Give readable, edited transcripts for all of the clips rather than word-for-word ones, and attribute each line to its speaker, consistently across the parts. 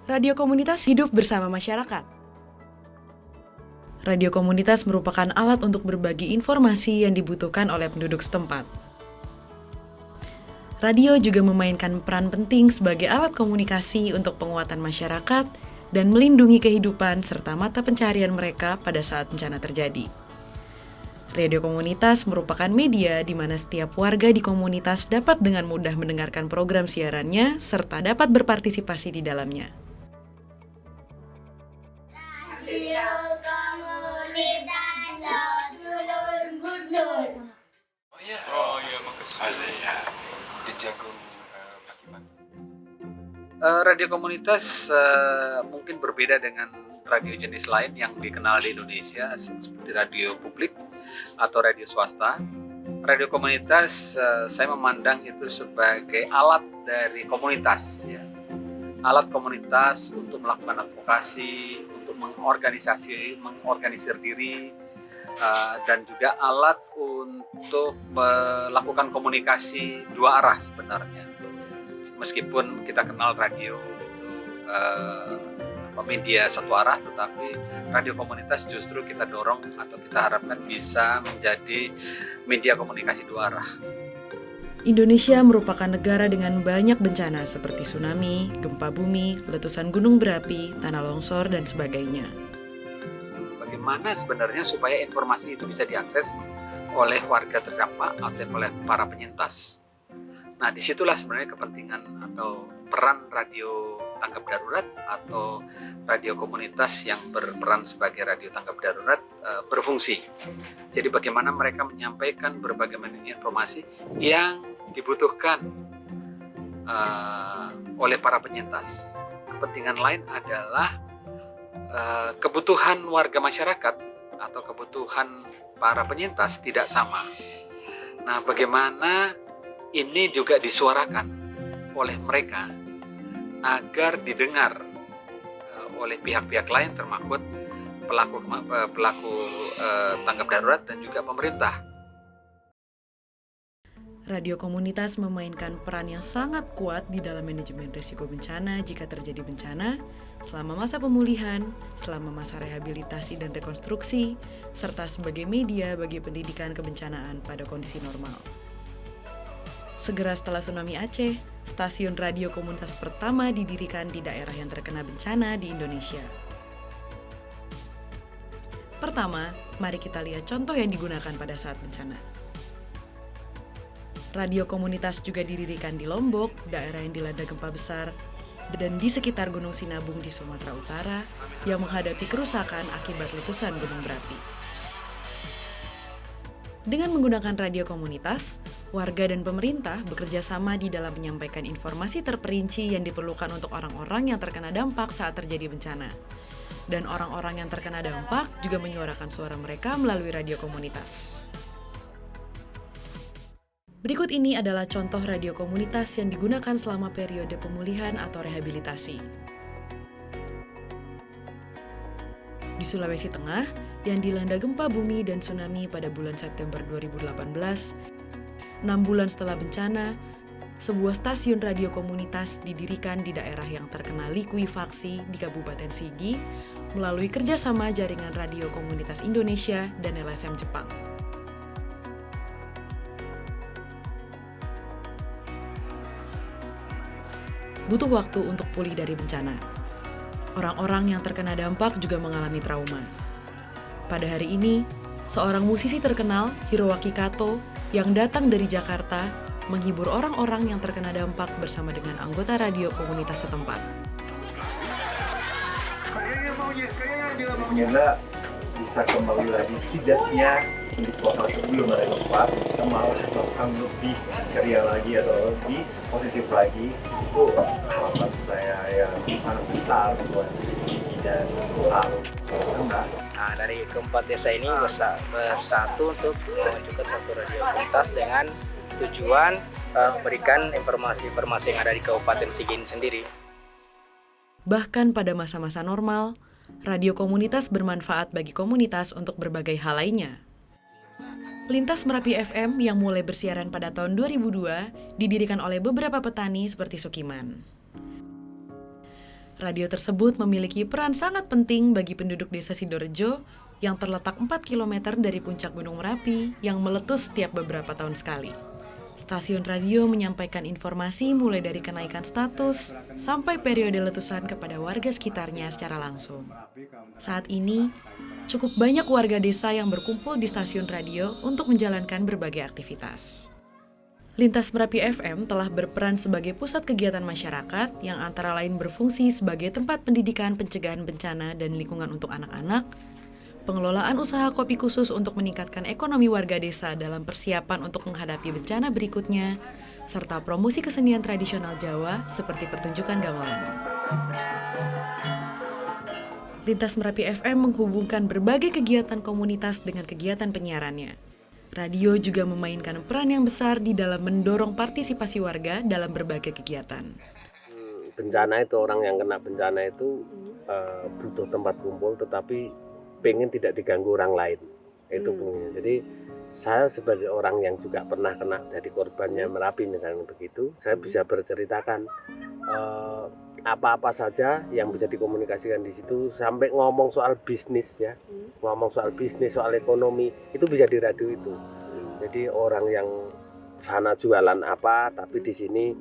Speaker 1: Radio komunitas hidup bersama masyarakat. Radio komunitas merupakan alat untuk berbagi informasi yang dibutuhkan oleh penduduk setempat. Radio juga memainkan peran penting sebagai alat komunikasi untuk penguatan masyarakat dan melindungi kehidupan serta mata pencaharian mereka pada saat bencana terjadi. Radio komunitas merupakan media di mana setiap warga di komunitas dapat dengan mudah mendengarkan program siarannya serta dapat berpartisipasi di dalamnya.
Speaker 2: Radio komunitas dulur gudul.
Speaker 3: Oh iya, makasih. Ya. Di Jagung pagi-pagi.
Speaker 4: Radio komunitas mungkin berbeda dengan radio jenis lain yang dikenal di Indonesia seperti radio publik atau radio swasta. Radio komunitas saya memandang itu sebagai alat dari komunitas, ya. Alat komunitas untuk melakukan advokasi, untuk mengorganisir diri, dan juga alat untuk melakukan komunikasi dua arah sebenarnya. Meskipun kita kenal radio itu media satu arah, tetapi radio komunitas justru kita dorong atau kita harapkan bisa menjadi media komunikasi dua arah.
Speaker 1: Indonesia merupakan negara dengan banyak bencana seperti tsunami, gempa bumi, letusan gunung berapi, tanah longsor, dan sebagainya.
Speaker 4: Bagaimana sebenarnya supaya informasi itu bisa diakses oleh warga terdampak atau oleh para penyintas? Nah, disitulah sebenarnya kepentingan atau peran radio tanggap darurat atau radio komunitas yang berperan sebagai radio tanggap darurat berfungsi. Jadi bagaimana mereka menyampaikan berbagai macam informasi yang dibutuhkan oleh para penyintas. Kepentingan lain adalah kebutuhan warga masyarakat atau kebutuhan para penyintas tidak sama. Nah, bagaimana ini juga disuarakan oleh mereka agar didengar oleh pihak-pihak lain termasuk pelaku tanggap darurat dan juga pemerintah.
Speaker 1: Radio komunitas memainkan peran yang sangat kuat di dalam manajemen risiko bencana jika terjadi bencana, selama masa pemulihan, selama masa rehabilitasi dan rekonstruksi, serta sebagai media bagi pendidikan kebencanaan pada kondisi normal. Segera setelah tsunami Aceh, stasiun radio komunitas pertama didirikan di daerah yang terkena bencana di Indonesia. Pertama, mari kita lihat contoh yang digunakan pada saat bencana. Radio komunitas juga didirikan di Lombok, daerah yang dilanda gempa besar, dan di sekitar Gunung Sinabung di Sumatera Utara yang menghadapi kerusakan akibat letusan gunung berapi. Dengan menggunakan radio komunitas, warga dan pemerintah bekerja sama di dalam menyampaikan informasi terperinci yang diperlukan untuk orang-orang yang terkena dampak saat terjadi bencana. Dan orang-orang yang terkena dampak juga menyuarakan suara mereka melalui radio komunitas. Berikut ini adalah contoh radio komunitas yang digunakan selama periode pemulihan atau rehabilitasi. Di Sulawesi Tengah, yang dilanda gempa bumi dan tsunami pada bulan September 2018, 6 bulan setelah bencana, sebuah stasiun radio komunitas didirikan di daerah yang terkena likuifaksi di Kabupaten Sigi melalui kerjasama Jaringan Radio Komunitas Indonesia dan LSM Jepang. Butuh waktu untuk pulih dari bencana. Orang-orang yang terkena dampak juga mengalami trauma. Pada hari ini, seorang musisi terkenal, Hiroaki Kato, yang datang dari Jakarta, menghibur orang-orang yang terkena dampak bersama dengan anggota radio komunitas setempat.
Speaker 5: Semoga bisa kembali lagi setidaknya untuk suasana sebelum ada gempa, kita malah akan lebih ceria lagi atau lebih positif lagi. Itu harapan saya yang sangat besar buat Sigi dan Palu.
Speaker 6: Nah, dari keempat desa ini bersatu untuk memajukan satu radio komunitas dengan tujuan memberikan informasi-informasi yang ada di Kabupaten Sigi ini sendiri.
Speaker 1: Bahkan pada masa-masa normal, radio komunitas bermanfaat bagi komunitas untuk berbagai hal lainnya. Lintas Merapi FM yang mulai bersiaran pada tahun 2002 didirikan oleh beberapa petani seperti Sukiman. Radio tersebut memiliki peran sangat penting bagi penduduk desa Sidorejo yang terletak 4 km dari puncak Gunung Merapi yang meletus setiap beberapa tahun sekali. Stasiun radio menyampaikan informasi mulai dari kenaikan status sampai periode letusan kepada warga sekitarnya secara langsung. Saat ini, cukup banyak warga desa yang berkumpul di stasiun radio untuk menjalankan berbagai aktivitas. Lintas Merapi FM telah berperan sebagai pusat kegiatan masyarakat yang antara lain berfungsi sebagai tempat pendidikan pencegahan bencana dan lingkungan untuk anak-anak, pengelolaan usaha kopi khusus untuk meningkatkan ekonomi warga desa dalam persiapan untuk menghadapi bencana berikutnya, serta promosi kesenian tradisional Jawa seperti pertunjukan gamelan. Lintas Merapi FM menghubungkan berbagai kegiatan komunitas dengan kegiatan penyiarannya. Radio juga memainkan peran yang besar di dalam mendorong partisipasi warga dalam berbagai kegiatan.
Speaker 7: Bencana itu, orang yang kena bencana itu butuh tempat kumpul, tetapi pengen tidak diganggu orang lain. Itu pengennya. Jadi saya sebagai orang yang juga pernah kena jadi korbannya Merapi misalnya begitu, saya bisa berceritakan apa-apa saja yang bisa dikomunikasikan di situ, sampai ngomong soal bisnis ya, ngomong soal bisnis, soal ekonomi, itu bisa di radio itu. Jadi orang yang sana jualan apa, tapi di sini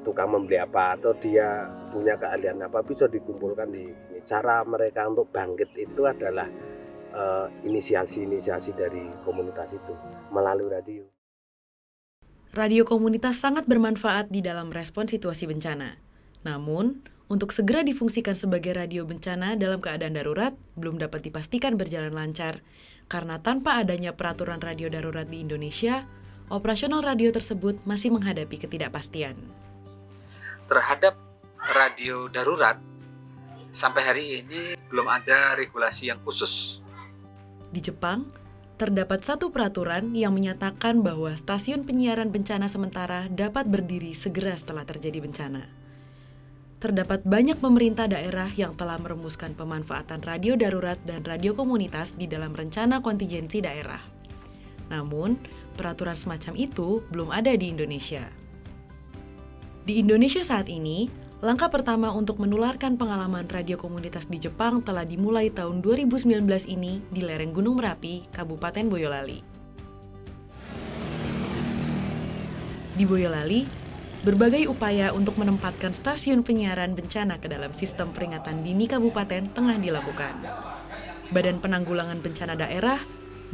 Speaker 7: tukang membeli apa, atau dia punya keahlian apa, bisa dikumpulkan di sini. Cara mereka untuk bangkit itu adalah inisiasi dari komunitas itu melalui radio.
Speaker 1: Radio komunitas sangat bermanfaat di dalam respon situasi bencana. Namun, untuk segera difungsikan sebagai radio bencana dalam keadaan darurat belum dapat dipastikan berjalan lancar, karena tanpa adanya peraturan radio darurat di Indonesia, operasional radio tersebut masih menghadapi ketidakpastian.
Speaker 4: Terhadap radio darurat, sampai hari ini belum ada regulasi yang khusus.
Speaker 1: Di Jepang, terdapat satu peraturan yang menyatakan bahwa stasiun penyiaran bencana sementara dapat berdiri segera setelah terjadi bencana. Terdapat banyak pemerintah daerah yang telah merumuskan pemanfaatan radio darurat dan radio komunitas di dalam rencana kontingensi daerah. Namun, peraturan semacam itu belum ada di Indonesia. Di Indonesia saat ini, langkah pertama untuk menularkan pengalaman radio komunitas di Jepang telah dimulai tahun 2019 ini di lereng Gunung Merapi, Kabupaten Boyolali. Di Boyolali, berbagai upaya untuk menempatkan stasiun penyiaran bencana ke dalam sistem peringatan dini kabupaten tengah dilakukan. Badan Penanggulangan Bencana Daerah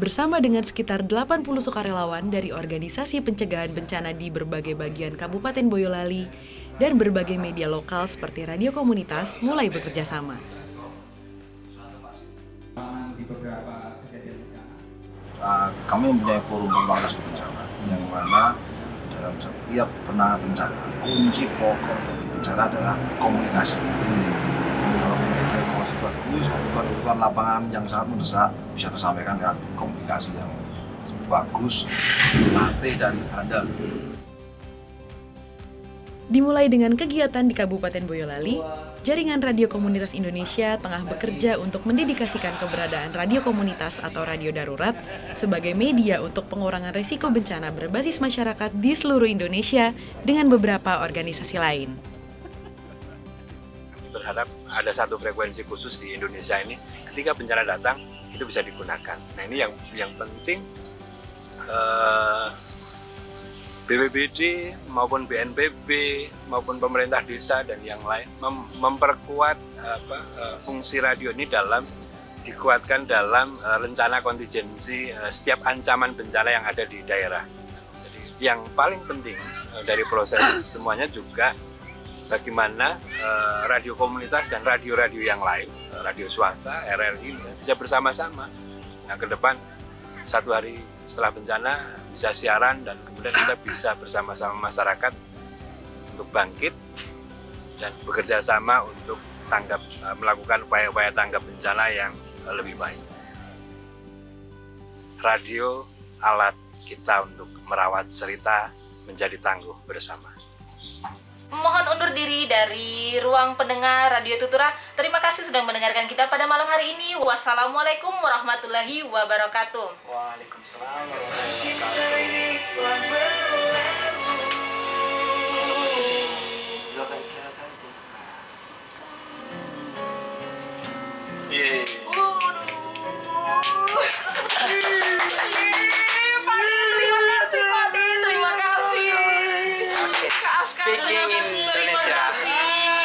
Speaker 1: bersama dengan sekitar 80 sukarelawan dari organisasi pencegahan bencana di berbagai bagian Kabupaten Boyolali dan berbagai media lokal seperti radio komunitas mulai bekerja sama.
Speaker 8: Kami mempunyai forum pemangkas bencana yang mana dalam setiap penanganan bencana, kunci pokok dari bencana adalah komunikasi. Kalau komunikasi bagus, kebutuhan lapangan yang sangat mendesak bisa tersampaikan dengan komunikasi yang bagus, latih dan handal.
Speaker 1: Dimulai dengan kegiatan di Kabupaten Boyolali, Jaringan Radio Komunitas Indonesia tengah bekerja untuk mendedikasikan keberadaan radio komunitas atau radio darurat sebagai media untuk pengurangan risiko bencana berbasis masyarakat di seluruh Indonesia dengan beberapa organisasi lain.
Speaker 9: Kami berharap ada satu frekuensi khusus di Indonesia ini, ketika bencana datang itu bisa digunakan. Nah ini yang penting, BPBD maupun BNPB maupun pemerintah desa dan yang lain memperkuat fungsi radio ini dikuatkan dalam rencana kontingensi setiap ancaman bencana yang ada di daerah. Jadi yang paling penting dari proses semuanya juga bagaimana radio komunitas dan radio-radio yang lain, radio swasta, RRI bisa bersama-sama. Nah ke depan satu hari setelah bencana bisa siaran dan kemudian kita bisa bersama-sama masyarakat untuk bangkit dan bekerja sama untuk melakukan upaya-upaya tanggap bencana yang lebih baik. Radio alat kita untuk merawat cerita menjadi tangguh bersama.
Speaker 10: Mohon undur diri dari ruang pendengar Radio Tutura. Terima kasih sudah mendengarkan kita pada malam hari ini. Wassalamualaikum warahmatullahi wabarakatuh.
Speaker 6: Waalaikumsalam warahmatullahi wabarakatuh.
Speaker 11: Indonesia.